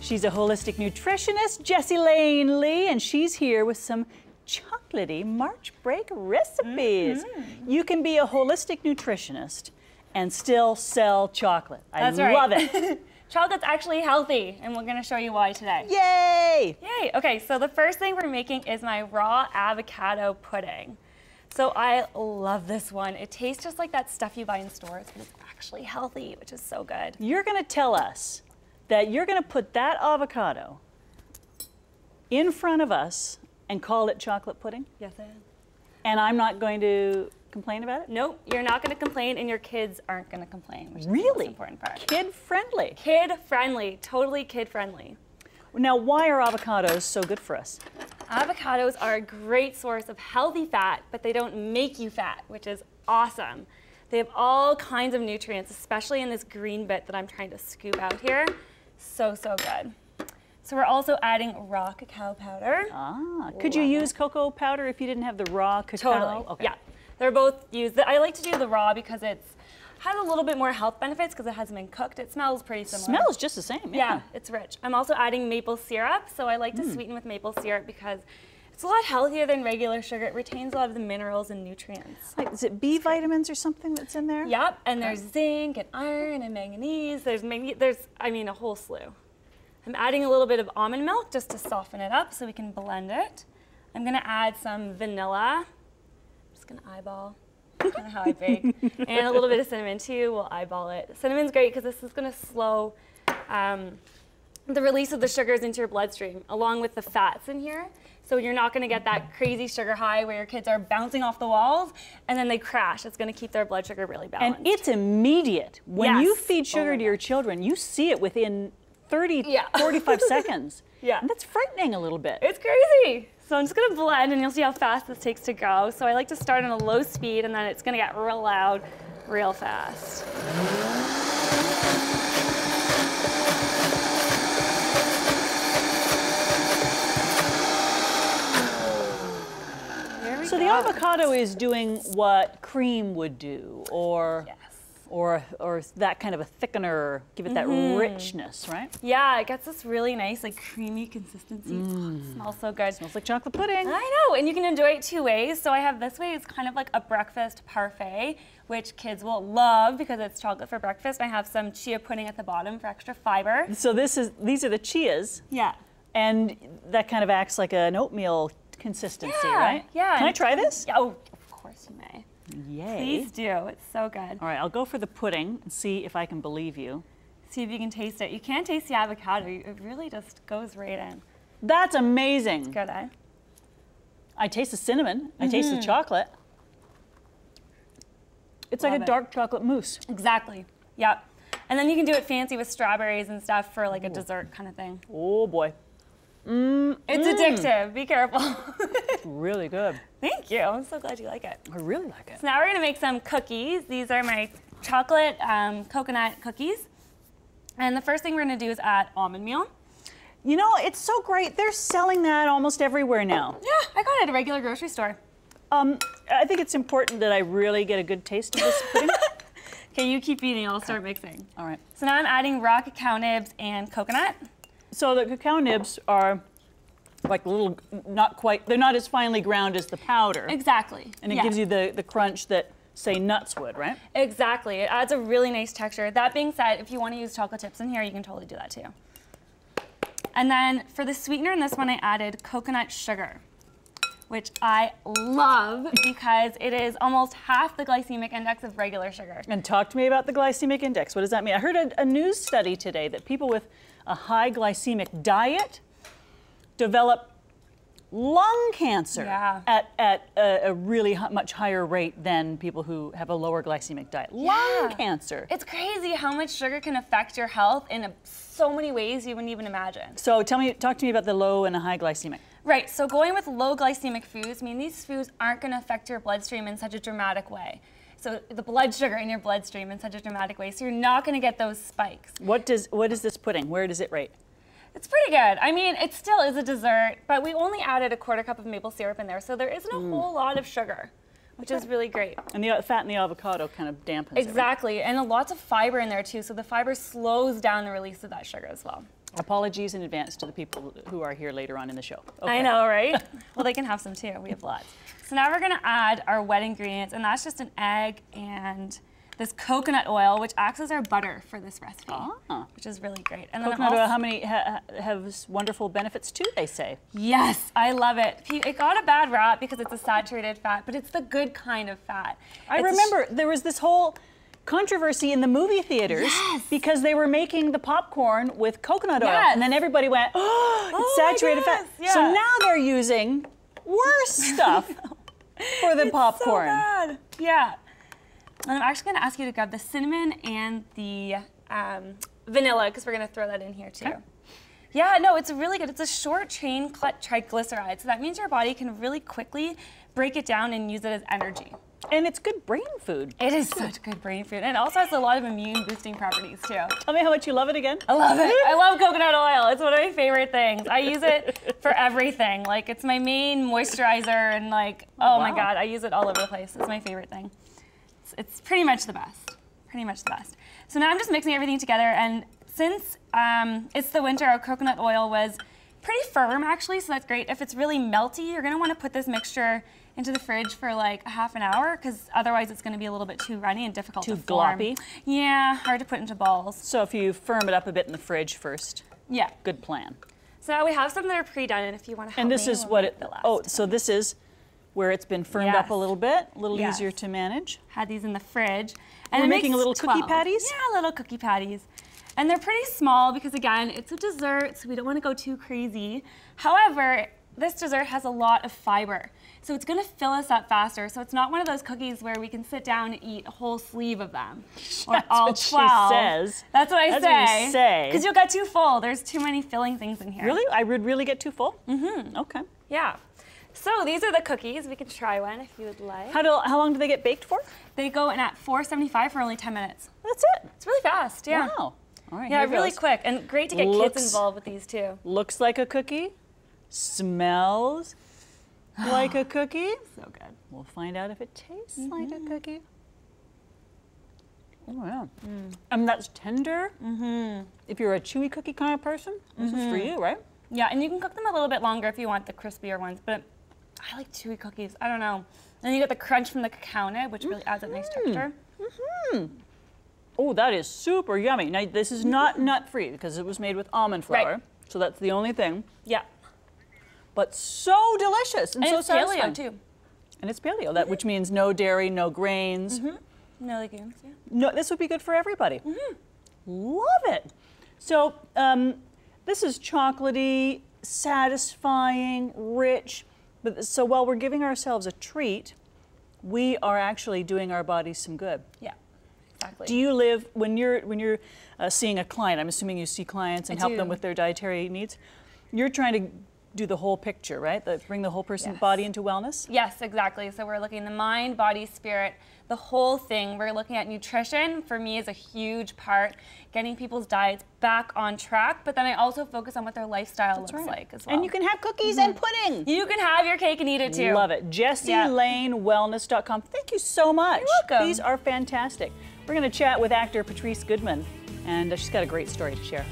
She's a holistic nutritionist, Jessie Lane Lee, and she's here with some chocolatey March break recipes. You can be a holistic nutritionist and still sell chocolate. I love it. Chocolate's actually healthy, and we're gonna show you why today. Yay! Yay! Okay, so the first thing we're making is my raw avocado pudding. So I love this one. It tastes just like that stuff you buy in stores, but it's actually healthy, which is so good. You're gonna tell us that you're gonna put that avocado in front of us and call it chocolate pudding? Yes, I am. And I'm not going to complain about it? Nope, you're not gonna complain, and your kids aren't gonna complain, which is the most important part. Kid-friendly. Kid-friendly, totally kid-friendly. Now, why are avocados so good for us? Avocados are a great source of healthy fat, but they don't make you fat, which is awesome. They have all kinds of nutrients, especially in this green bit that I'm trying to scoop out here. So, so good. So we're also adding raw cacao powder. Ah, could you use cocoa powder if you didn't have the raw cacao? Totally, okay. Yeah. They're both used. I like to do the raw because it has a little bit more health benefits because it hasn't been cooked. It smells pretty similar. Smells just the same, yeah. It's rich. I'm also adding maple syrup, so I like to sweeten with maple syrup because it's a lot healthier than regular sugar. It retains a lot of the minerals and nutrients. Like, is it B vitamins or something that's in there? Yep, and there's zinc and iron and manganese. There's I mean, a whole slew. I'm adding a little bit of almond milk just to soften it up so we can blend it. I'm gonna add some vanilla. I'm just gonna eyeball. That's kind of how I bake. And a little bit of cinnamon too, we'll eyeball it. Cinnamon's great because this is gonna slow the release of the sugars into your bloodstream along with the fats in here. So you're not gonna get that crazy sugar high where your kids are bouncing off the walls and then they crash. It's gonna keep their blood sugar really balanced. And it's immediate. When you feed sugar to your children, you see it within 30, 45 seconds. Yeah. And that's frightening a little bit. It's crazy. So I'm just gonna blend and you'll see how fast this takes to go. So I like to start on a low speed and then it's gonna get real loud, real fast. So the avocado is doing what cream would do, or that kind of a thickener, give it that richness, right? Yeah, it gets this really nice, like creamy consistency. It smells so good. Smells like chocolate pudding. I know, and you can enjoy it two ways. So I have this way, it's kind of like a breakfast parfait, which kids will love because it's chocolate for breakfast. I have some chia pudding at the bottom for extra fiber. So these are the chias. Yeah. And that kind of acts like an oatmeal consistency, right? Yeah. Can I try this? Oh, of course you may. Yay. Please do. It's so good. All right, I'll go for the pudding and see if I can believe you. See if you can taste it. You can't taste the avocado. It really just goes right in. That's amazing. It's good, eh? I taste the cinnamon. I taste the chocolate. It's like a dark chocolate mousse. Exactly. Yep. And then you can do it fancy with strawberries and stuff for like a dessert kind of thing. Oh boy. It's addictive. Be careful. It's really good. Thank you. I'm so glad you like it. I really like it. So now we're going to make some cookies. These are my chocolate coconut cookies. And the first thing we're going to do is add almond meal. You know, it's so great. They're selling that almost everywhere now. Yeah, I got it at a regular grocery store. I think it's important that I really get a good taste of this pudding. Okay, you keep eating. I'll start mixing. All right. So now I'm adding raw cacao nibs and coconut. So the cacao nibs are like little, they're not as finely ground as the powder. Exactly. And it gives you the crunch that, say, nuts would, right? Exactly. It adds a really nice texture. That being said, if you want to use chocolate chips in here, you can totally do that too. And then for the sweetener in this one, I added coconut sugar, which I love because it is almost half the glycemic index of regular sugar. And talk to me about the glycemic index. What does that mean? I heard a news study today that people with a high glycemic diet develop lung cancer at a really much higher rate than people who have a lower glycemic diet. Lung cancer. It's crazy how much sugar can affect your health in so many ways you wouldn't even imagine. So talk to me about the low and the high glycemic. Right, so going with low glycemic foods, these foods aren't going to affect your bloodstream in such a dramatic way. So the blood sugar in your bloodstream in such a dramatic way, so you're not going to get those spikes. What is this pudding? Where does it rate? It's pretty good. I mean, it still is a dessert, but we only added a quarter cup of maple syrup in there, so there isn't a whole lot of sugar, which is really great. And the fat in the avocado kind of dampens it. Exactly, and lots of fiber in there too, so the fiber slows down the release of that sugar as well. Apologies in advance to the people who are here later on in the show. Okay. I know, right? Well, they can have some too. We have lots. So now we're gonna add our wet ingredients, and that's just an egg and this coconut oil, which acts as our butter for this recipe, which is really great. And coconut oil, how many has wonderful benefits too, they say? Yes, I love it. It got a bad rap because it's a saturated fat, but it's the good kind of fat. I remember there was this whole controversy in the movie theaters because they were making the popcorn with coconut oil, and then everybody went, oh, it's saturated fat. Yeah. So now they're using worse stuff for the popcorn. So bad. Yeah. And I'm actually going to ask you to grab the cinnamon and the vanilla, because we're going to throw that in here too. Okay. Yeah, no, it's really good. It's a short chain triglyceride, so that means your body can really quickly break it down and use it as energy. And it's good brain food. It is such good brain food. And it also has a lot of immune boosting properties too. Tell me how much you love it again. I love it. I love coconut oil. It's one of my favorite things. I use it for everything. Like, it's my main moisturizer, and like, oh my God, I use it all over the place. It's my favorite thing. It's pretty much the best. Pretty much the best. So now I'm just mixing everything together, and since it's the winter, our coconut oil was pretty firm actually, so that's great. If it's really melty, you're gonna wanna put this mixture into the fridge for like a half an hour, because otherwise it's gonna be a little bit too runny and difficult to form. Too gloppy? Yeah, hard to put into balls. So if you firm it up a bit in the fridge first, yeah, good plan. So now we have some that are pre-done, and if you wanna help and this is what it, so this is where it's been firmed up a little bit, a little easier to manage. Had these in the fridge. And we're making little cookie patties? Yeah, little cookie patties. And they're pretty small because, again, it's a dessert, so we don't want to go too crazy. However, this dessert has a lot of fiber, so it's going to fill us up faster. So it's not one of those cookies where we can sit down and eat a whole sleeve of them. Or That's all what 12. She says. That's what I say. That's what you say. Because you'll get too full. There's too many filling things in here. Really? I would really get too full? Mm-hmm. Okay. Yeah. So these are the cookies. We can try one if you would like. How long do they get baked for? They go in at 475 for only 10 minutes. That's it? It's really fast, yeah. Wow. All right, yeah, really quick, and great to get kids involved with these too. Looks like a cookie, smells like a cookie. So good. We'll find out if it tastes like a cookie. Oh yeah. That's tender. If you're a chewy cookie kind of person, this is for you, right? Yeah, and you can cook them a little bit longer if you want the crispier ones, but I like chewy cookies. I don't know. And you get the crunch from the cacao nib, which really adds a nice texture. Oh, that is super yummy. Now, this is not nut-free because it was made with almond flour, so that's the only thing. Yeah. But so delicious and so satisfying. And it's paleo, too. And it's paleo, which means no dairy, no grains. No legumes, yeah. No, this would be good for everybody. Love it. So, this is chocolatey, satisfying, rich. So while we're giving ourselves a treat, we are actually doing our bodies some good. Yeah, exactly. Do you live, when you're seeing a client, I'm assuming you see clients and help them with their dietary needs, you're trying to do the whole picture, right? Bring the whole person's body into wellness? Yes, exactly. So we're looking at the mind, body, spirit, the whole thing. We're looking at nutrition. For me, is a huge part, getting people's diets back on track, but then I also focus on what their lifestyle looks like as well. And you can have cookies and pudding. You can have your cake and eat it too. Love it. JessieLaneWellness.com. Thank you so much. You're welcome. These are fantastic. We're going to chat with actor Patrice Goodman, and she's got a great story to share.